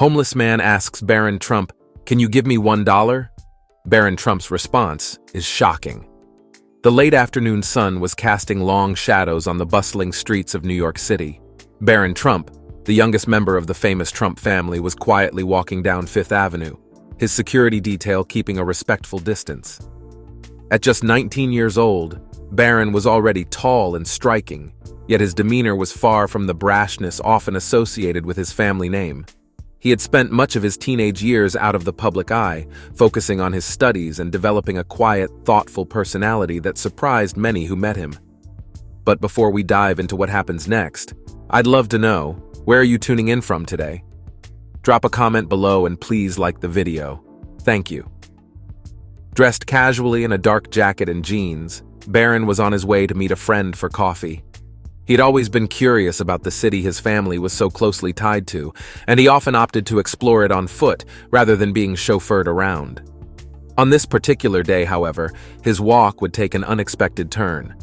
Homeless man asks Barron Trump, "Can you give me $1?" Barron Trump's response is shocking. The late afternoon sun was casting long shadows on the bustling streets of New York City. Barron Trump, the youngest member of the famous Trump family, was quietly walking down Fifth Avenue, his security detail keeping a respectful distance. At just 19 years old, Barron was already tall and striking, yet his demeanor was far from the brashness often associated with his family name. He had spent much of his teenage years out of the public eye, focusing on his studies and developing a quiet, thoughtful personality that surprised many who met him. But before we dive into what happens next, I'd love to know, where are you tuning in from today? Drop a comment below and please like the video. Thank you. Dressed casually in a dark jacket and jeans, Barron was on his way to meet a friend for coffee. He'd always been curious about the city his family was so closely tied to, and he often opted to explore it on foot rather than being chauffeured around. On this particular day, however, his walk would take an unexpected turn.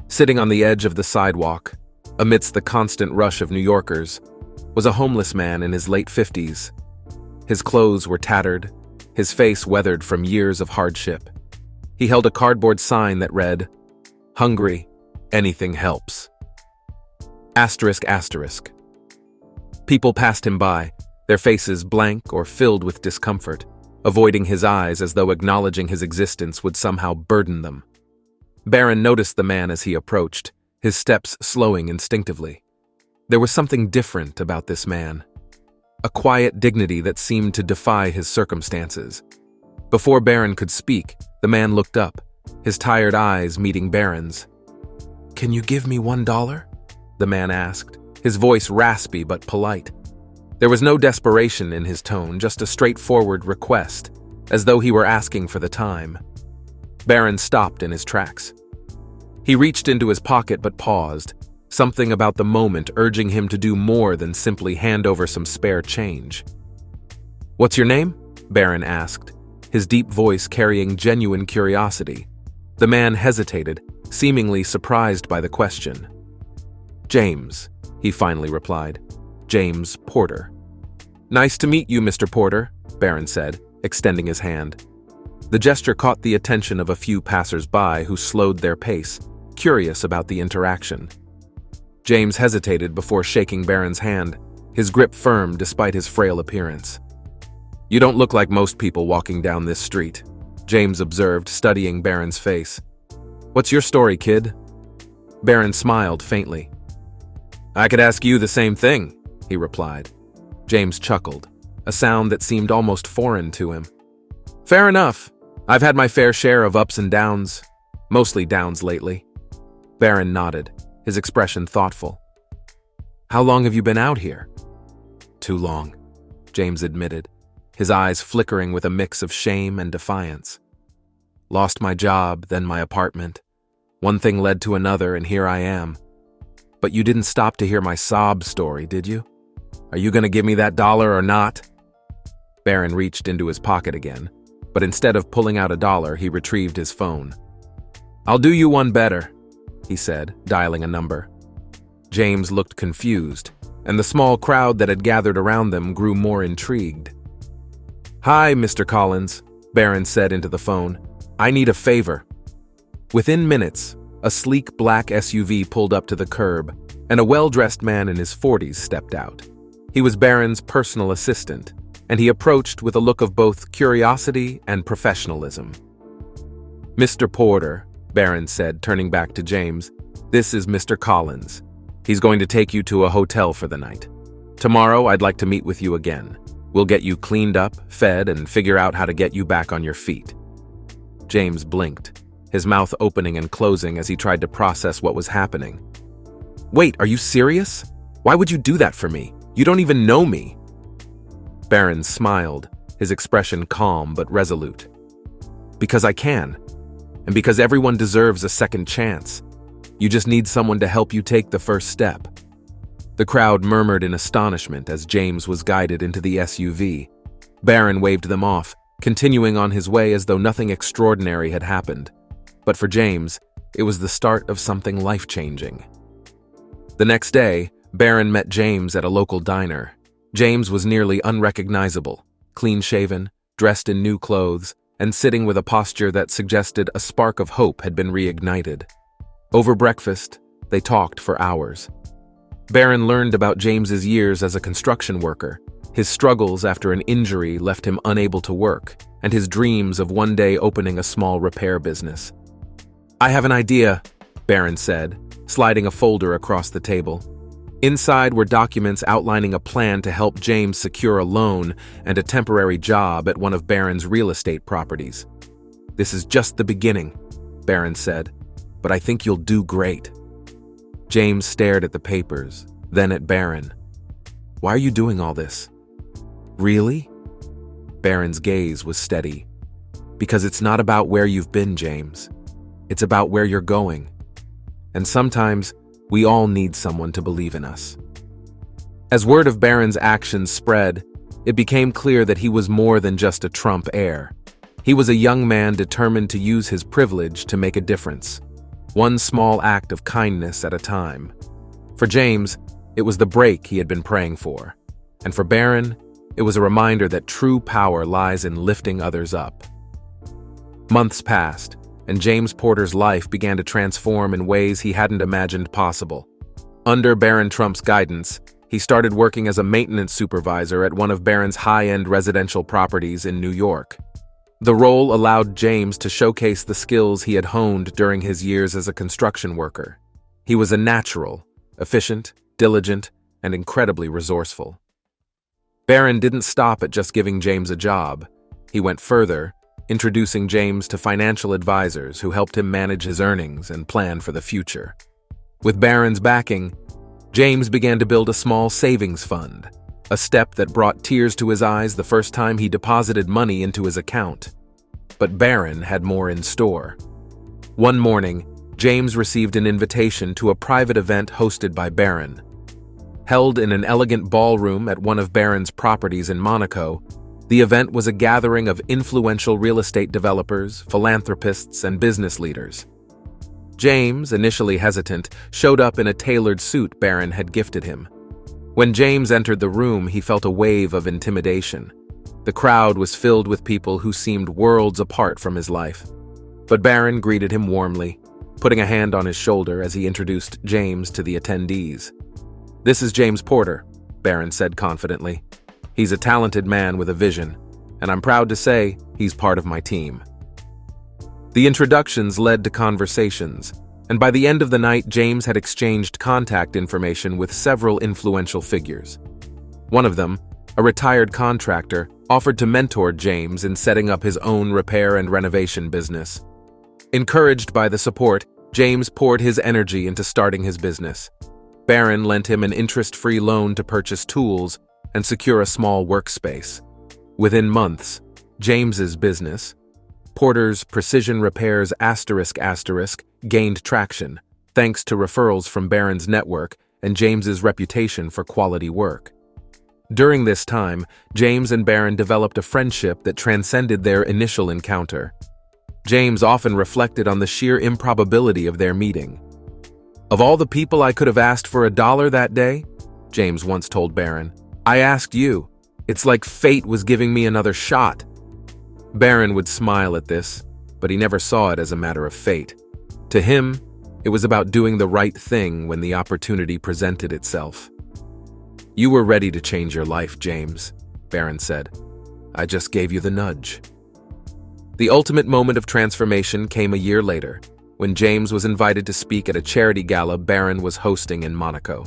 Sitting on the edge of the sidewalk, amidst the constant rush of New Yorkers, was a homeless man in his late 50s. His clothes were tattered, his face weathered from years of hardship. He held a cardboard sign that read, "Hungry, anything helps." Asterisk, asterisk. People passed him by, their faces blank or filled with discomfort, avoiding his eyes as though acknowledging his existence would somehow burden them. Barron noticed the man as he approached, his steps slowing instinctively. There was something different about this man, a quiet dignity that seemed to defy his circumstances. Before Barron could speak, the man looked up, his tired eyes meeting Barron's. "Can you give me $1?" the man asked, his voice raspy but polite. There was no desperation in his tone, just a straightforward request, as though he were asking for the time. Barron stopped in his tracks. He reached into his pocket but paused, something about the moment urging him to do more than simply hand over some spare change. "What's your name?" Barron asked, his deep voice carrying genuine curiosity. The man hesitated, seemingly surprised by the question. "James," he finally replied. "James Porter." "Nice to meet you, Mr. Porter," Barron said, extending his hand. The gesture caught the attention of a few passers-by who slowed their pace, curious about the interaction. James hesitated before shaking Barron's hand, his grip firm despite his frail appearance. "You don't look like most people walking down this street," James observed, studying Barron's face. "What's your story, kid?" Barron smiled faintly. "I could ask you the same thing," he replied. James chuckled, a sound that seemed almost foreign to him. "Fair enough. I've had my fair share of ups and downs, mostly downs lately." Barron nodded, his expression thoughtful. "How long have you been out here?" "Too long," James admitted, his eyes flickering with a mix of shame and defiance. "Lost my job, then my apartment. One thing led to another, and here I am. But you didn't stop to hear my sob story, did you? Are you going to give me that $1 or not?" Barron reached into his pocket again, but instead of pulling out $1, he retrieved his phone. "I'll do you one better," he said, dialing a number. James looked confused, and the small crowd that had gathered around them grew more intrigued. "Hi, Mr. Collins," Barron said into the phone. "I need a favor." Within minutes, a sleek black SUV pulled up to the curb, and a well-dressed man in his 40s stepped out. He was Barron's personal assistant, and he approached with a look of both curiosity and professionalism. "Mr. Porter," Barron said, turning back to James, "this is Mr. Collins. He's going to take you to a hotel for the night. Tomorrow, I'd like to meet with you again. We'll get you cleaned up, fed, and figure out how to get you back on your feet." James blinked, his mouth opening and closing as he tried to process what was happening. "Wait, are you serious? Why would you do that for me? You don't even know me." Barron smiled, his expression calm but resolute. "Because I can, and because everyone deserves a second chance. You just need someone to help you take the first step." The crowd murmured in astonishment as James was guided into the SUV. Barron waved them off, continuing on his way as though nothing extraordinary had happened. But for James, it was the start of something life-changing. The next day, Barron met James at a local diner. James was nearly unrecognizable, clean-shaven, dressed in new clothes, and sitting with a posture that suggested a spark of hope had been reignited. Over breakfast, they talked for hours. Barron learned about James's years as a construction worker. His struggles after an injury left him unable to work, and his dreams of one day opening a small repair business. "I have an idea," Barron said, sliding a folder across the table. Inside were documents outlining a plan to help James secure a loan and a temporary job at one of Barron's real estate properties. "This is just the beginning," Barron said, "but I think you'll do great." James stared at the papers, then at Barron. "Why are you doing all this?" "Really?" Barron's gaze was steady. "Because it's not about where you've been, James. It's about where you're going. And sometimes, we all need someone to believe in us." As word of Barron's actions spread, it became clear that he was more than just a Trump heir. He was a young man determined to use his privilege to make a difference, one small act of kindness at a time. For James, it was the break he had been praying for. And for Barron, it was a reminder that true power lies in lifting others up. Months passed, and James Porter's life began to transform in ways he hadn't imagined possible. Under Barron Trump's guidance, he started working as a maintenance supervisor at one of Barron's high-end residential properties in New York. The role allowed James to showcase the skills he had honed during his years as a construction worker. He was a natural, efficient, diligent, and incredibly resourceful. Barron didn't stop at just giving James a job. He went further, introducing James to financial advisors who helped him manage his earnings and plan for the future. With Barron's backing, James began to build a small savings fund, a step that brought tears to his eyes the first time he deposited money into his account. But Barron had more in store. One morning, James received an invitation to a private event hosted by Barron. Held in an elegant ballroom at one of Barron's properties in Monaco, the event was a gathering of influential real estate developers, philanthropists, and business leaders. James, initially hesitant, showed up in a tailored suit Barron had gifted him. When James entered the room, he felt a wave of intimidation. The crowd was filled with people who seemed worlds apart from his life. But Barron greeted him warmly, putting a hand on his shoulder as he introduced James to the attendees. "This is James Porter," Barron said confidently. "He's a talented man with a vision, and I'm proud to say he's part of my team." The introductions led to conversations, and by the end of the night, James had exchanged contact information with several influential figures. One of them, a retired contractor, offered to mentor James in setting up his own repair and renovation business. Encouraged by the support, James poured his energy into starting his business. Barron lent him an interest-free loan to purchase tools and secure a small workspace. Within months, James's business, Porter's Precision Repairs ***, gained traction, thanks to referrals from Barron's network and James's reputation for quality work. During this time, James and Barron developed a friendship that transcended their initial encounter. James often reflected on the sheer improbability of their meeting. "Of all the people I could have asked for $1 that day," James once told Barron, "I asked you. It's like fate was giving me another shot." Barron would smile at this, but he never saw it as a matter of fate. To him, it was about doing the right thing when the opportunity presented itself. "You were ready to change your life, James," Barron said. "I just gave you the nudge." The ultimate moment of transformation came a year later, when James was invited to speak at a charity gala Barron was hosting in Monaco.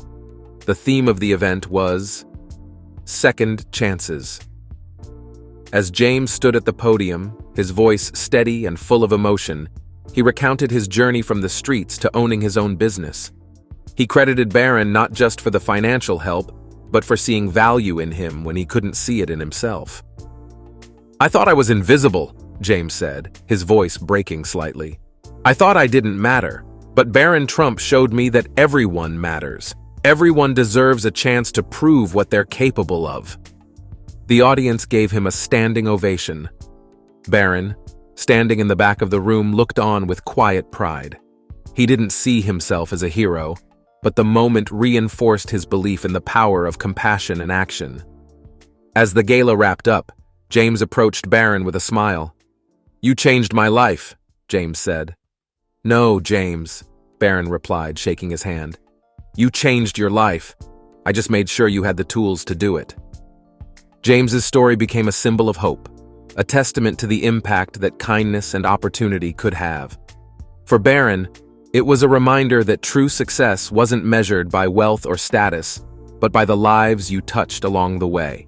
The theme of the event was Second Chances. As James stood at the podium, his voice steady and full of emotion, he recounted his journey from the streets to owning his own business. He credited Barron not just for the financial help, but for seeing value in him when he couldn't see it in himself. "I thought I was invisible," James said, his voice breaking slightly. "I thought I didn't matter, but Barron Trump showed me that everyone matters. Everyone deserves a chance to prove what they're capable of." The audience gave him a standing ovation. Barron, standing in the back of the room, looked on with quiet pride. He didn't see himself as a hero, but the moment reinforced his belief in the power of compassion and action. As the gala wrapped up, James approached Barron with a smile. "You changed my life," James said. "No, James," Barron replied, shaking his hand. "You changed your life. I just made sure you had the tools to do it." James's story became a symbol of hope, a testament to the impact that kindness and opportunity could have. For Barron, it was a reminder that true success wasn't measured by wealth or status, but by the lives you touched along the way.